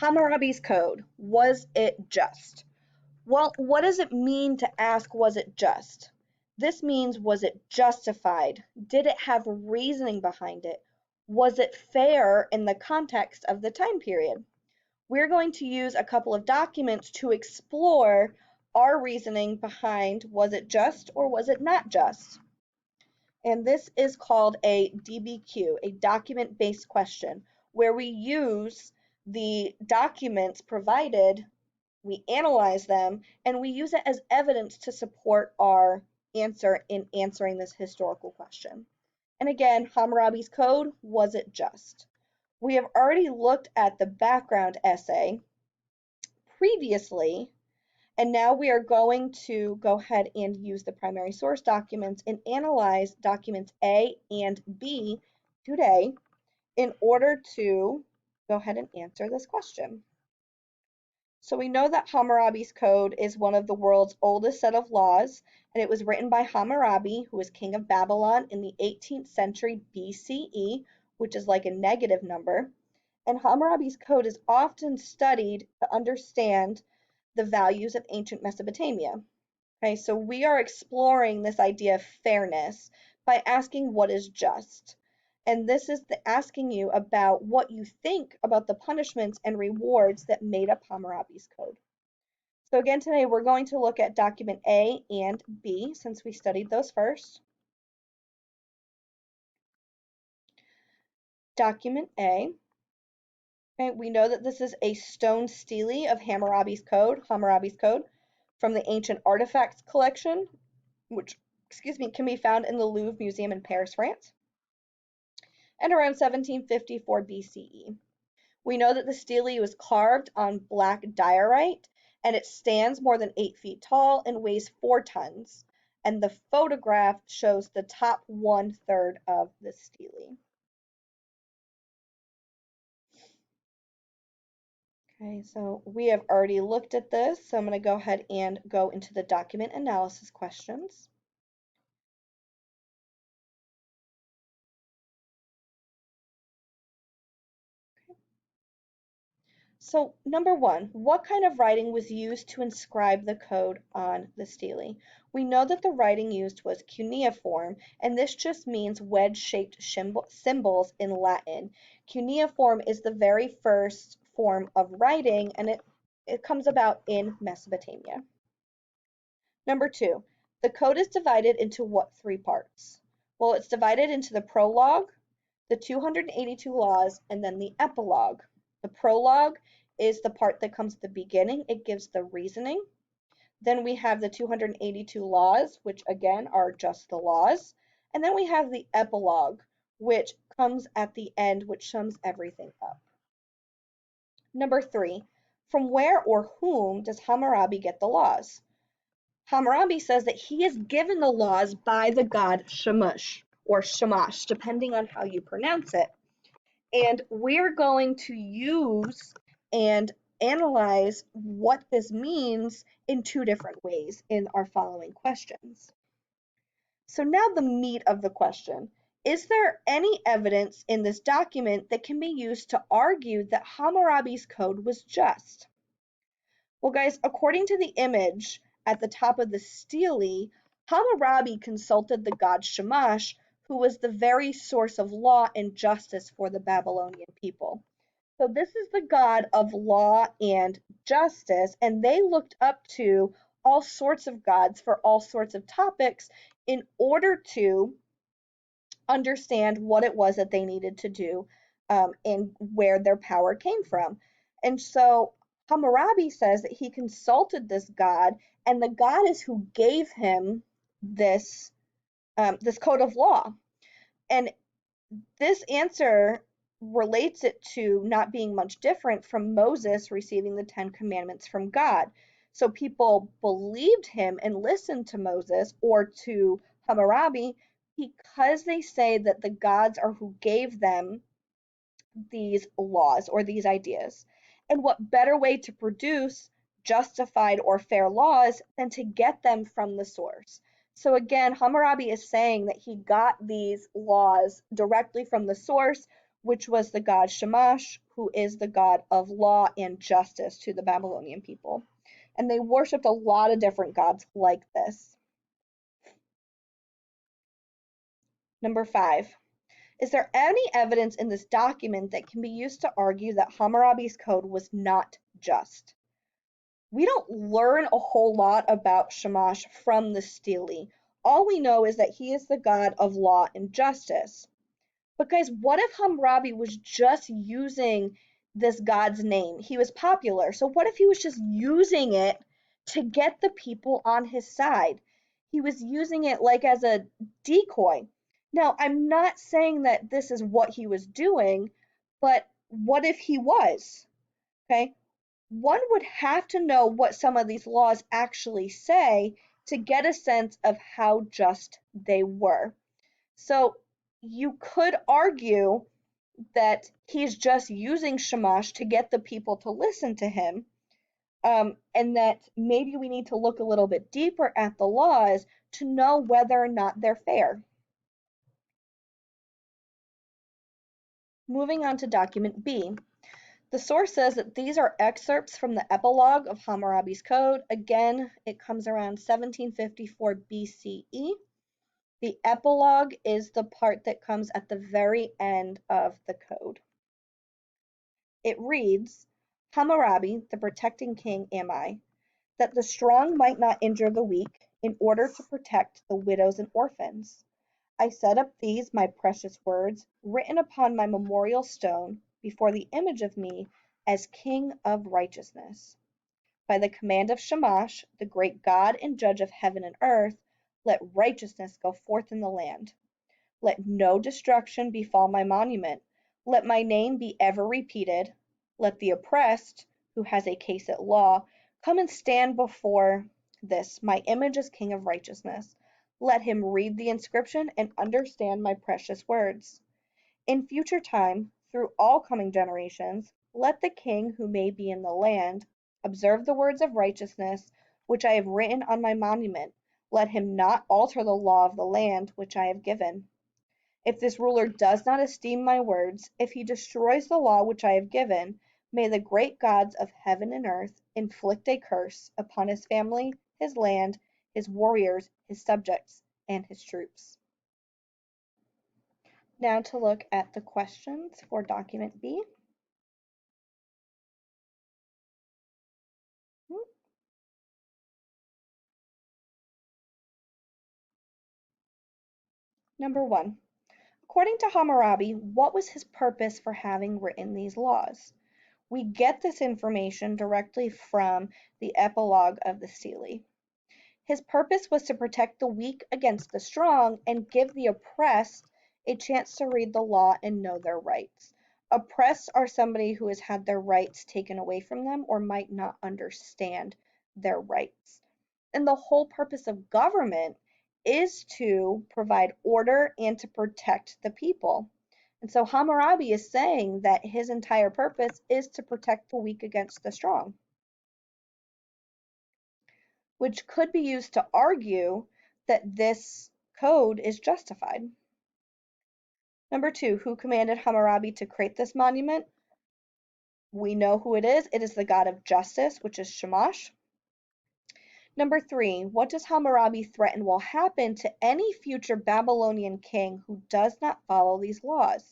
Hammurabi's code, was it just? Well, what does it mean to ask, was it just? This means, was it justified? Did it have reasoning behind it? Was it fair in the context of the time period? We're going to use a couple of documents to explore our reasoning behind, was it just or was it not just? And this is called a DBQ, a document-based question, where we use the documents provided, we analyze them, and we use it as evidence to support our answer in answering this historical question. And again, Hammurabi's code, was it just? We have already looked at the background essay previously, and now we are going to go ahead and use the primary source documents and analyze documents A and B today in order to go ahead and answer this question. So we know that Hammurabi's code is one of the world's oldest set of laws, and it was written by Hammurabi, who was king of Babylon in the 18th century BCE, which is like a negative number. And Hammurabi's code is often studied to understand the values of ancient Mesopotamia. Okay, so we are exploring this idea of fairness by asking what is just. And this is asking you about what you think about the punishments and rewards that made up Hammurabi's code. So again, today we're going to look at document A and B since we studied those first. Document A. Okay, we know that this is a stone stele of Hammurabi's code, from the ancient artifacts collection, which, can be found in the Louvre Museum in Paris, France, and around 1754 BCE. We know that the stele was carved on black diorite, and it stands more than 8 feet tall and weighs 4 tons. And the photograph shows the top 1/3 of the stele. Okay, so we have already looked at this, so I'm going to go ahead and go into the document analysis questions. So number 1, what kind of writing was used to inscribe the code on the stele? We know that the writing used was cuneiform, and this just means wedge-shaped symbols in Latin. Cuneiform is the very first form of writing, and it comes about in Mesopotamia. Number 2, the code is divided into what 3 parts? Well, it's divided into the prologue, the 282 laws, and then the epilogue. The prologue is the part that comes at the beginning. It gives the reasoning. Then we have the 282 laws, which again are just the laws. And then we have the epilogue, which comes at the end, which sums everything up. Number 3, from where or whom does Hammurabi get the laws? Hammurabi says that he is given the laws by the god Shamash, or Shamash, depending on how you pronounce it. And we're going to use and analyze what this means in 2 different ways in our following questions. So now the meat of the question. Is there any evidence in this document that can be used to argue that Hammurabi's code was just? Well, guys, according to the image at the top of the stele, Hammurabi consulted the god Shamash, who was the very source of law and justice for the Babylonian people. So this is the god of law and justice, and they looked up to all sorts of gods for all sorts of topics in order to understand what it was that they needed to do and where their power came from. And so Hammurabi says that he consulted this god, and the god is who gave him this code of law. And this answer relates it to not being much different from Moses receiving the 10 Commandments from God. So people believed him and listened to Moses or to Hammurabi because they say that the gods are who gave them these laws or these ideas. And what better way to produce justified or fair laws than to get them from the source? So again, Hammurabi is saying that he got these laws directly from the source, which was the god Shamash, who is the god of law and justice to the Babylonian people. And they worshipped a lot of different gods like this. Number 5. Is there any evidence in this document that can be used to argue that Hammurabi's code was not just? We don't learn a whole lot about Shamash from the stele. All we know is that he is the god of law and justice. But guys, what if Hammurabi was just using this god's name? He was popular. So what if he was just using it to get the people on his side? He was using it like as a decoy. Now, I'm not saying that this is what he was doing, but what if he was? Okay? One would have to know what some of these laws actually say to get a sense of how just they were. So you could argue that he's just using Shamash to get the people to listen to him, and that maybe we need to look a little bit deeper at the laws to know whether or not they're fair. Moving on to document B. The source says that these are excerpts from the epilogue of Hammurabi's code. Again, it comes around 1754 BCE. The epilogue is the part that comes at the very end of the code. It reads, Hammurabi, the protecting king am I, that the strong might not injure the weak, in order to protect the widows and orphans. I set up these my precious words, written upon my memorial stone, before the image of me as King of righteousness. By the command of Shamash, the great God and judge of heaven and earth, let righteousness go forth in the land. Let no destruction befall my monument. Let my name be ever repeated. Let the oppressed, who has a case at law, come and stand before this, my image as King of righteousness. Let him read the inscription and understand my precious words. In future time, through all coming generations, let the king who may be in the land observe the words of righteousness which I have written on my monument. Let him not alter the law of the land which I have given. If this ruler does not esteem my words, if he destroys the law which I have given, may the great gods of heaven and earth inflict a curse upon his family, his land, his warriors, his subjects, and his troops. Now to look at the questions for document B. Number 1. According to Hammurabi, what was his purpose for having written these laws? We get this information directly from the epilogue of the stele. His purpose was to protect the weak against the strong and give the oppressed a chance to read the law and know their rights. Oppressed are somebody who has had their rights taken away from them or might not understand their rights. And the whole purpose of government is to provide order and to protect the people. And so Hammurabi is saying that his entire purpose is to protect the weak against the strong, which could be used to argue that this code is justified. Number 2, who commanded Hammurabi to create this monument? We know who it is. It is the god of justice, which is Shamash. Number 3, what does Hammurabi threaten will happen to any future Babylonian king who does not follow these laws?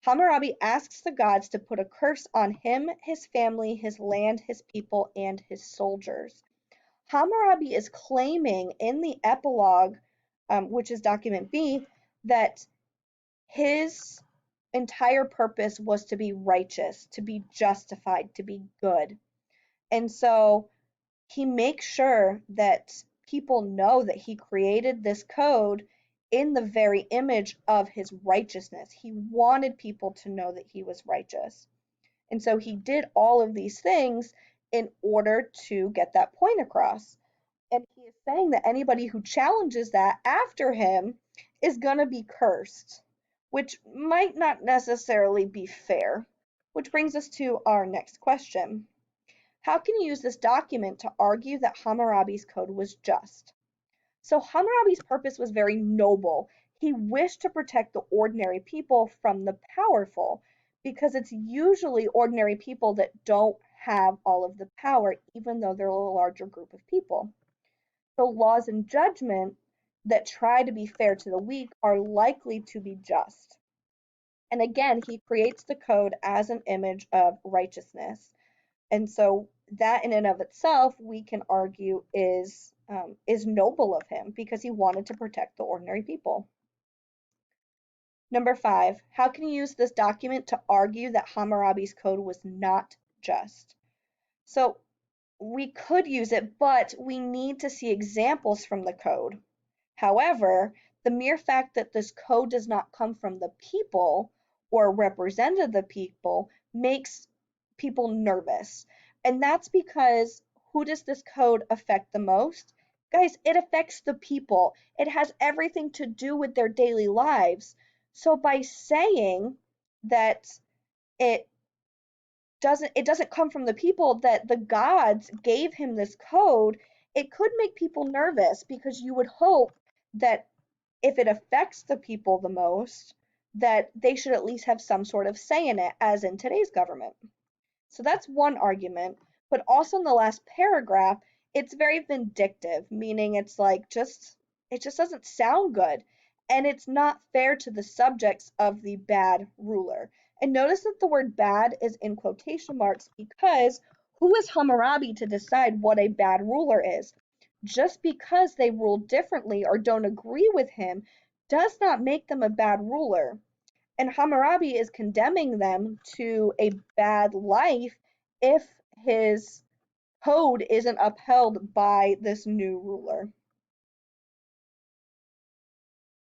Hammurabi asks the gods to put a curse on him, his family, his land, his people, and his soldiers. Hammurabi is claiming in the epilogue, which is document B, that his entire purpose was to be righteous, to be justified, to be good. And so he makes sure that people know that he created this code in the very image of his righteousness. He wanted people to know that he was righteous. And so he did all of these things in order to get that point across. And he is saying that anybody who challenges that after him is going to be cursed, which might not necessarily be fair. Which brings us to our next question. How can you use this document to argue that Hammurabi's code was just? So Hammurabi's purpose was very noble. He wished to protect the ordinary people from the powerful because it's usually ordinary people that don't have all of the power, even though they're a larger group of people. The laws and judgment that try to be fair to the weak are likely to be just. And again, he creates the code as an image of righteousness. And so that in and of itself, we can argue is noble of him because he wanted to protect the ordinary people. Number 5, how can you use this document to argue that Hammurabi's code was not just? So we could use it, but we need to see examples from the code. However, the mere fact that this code does not come from the people or represent the people makes people nervous. And that's because who does this code affect the most? Guys, it affects the people. It has everything to do with their daily lives. So by saying that it it doesn't come from the people, that the gods gave him this code, it could make people nervous because you would hope that if it affects the people the most, that they should at least have some sort of say in it, as in today's government. So that's one argument. But also in the last paragraph, it's very vindictive, meaning it's like it just doesn't sound good. And it's not fair to the subjects of the bad ruler. And notice that the word bad is in quotation marks because who is Hammurabi to decide what a bad ruler is? Just because they rule differently or don't agree with him does not make them a bad ruler. And Hammurabi is condemning them to a bad life if his code isn't upheld by this new ruler.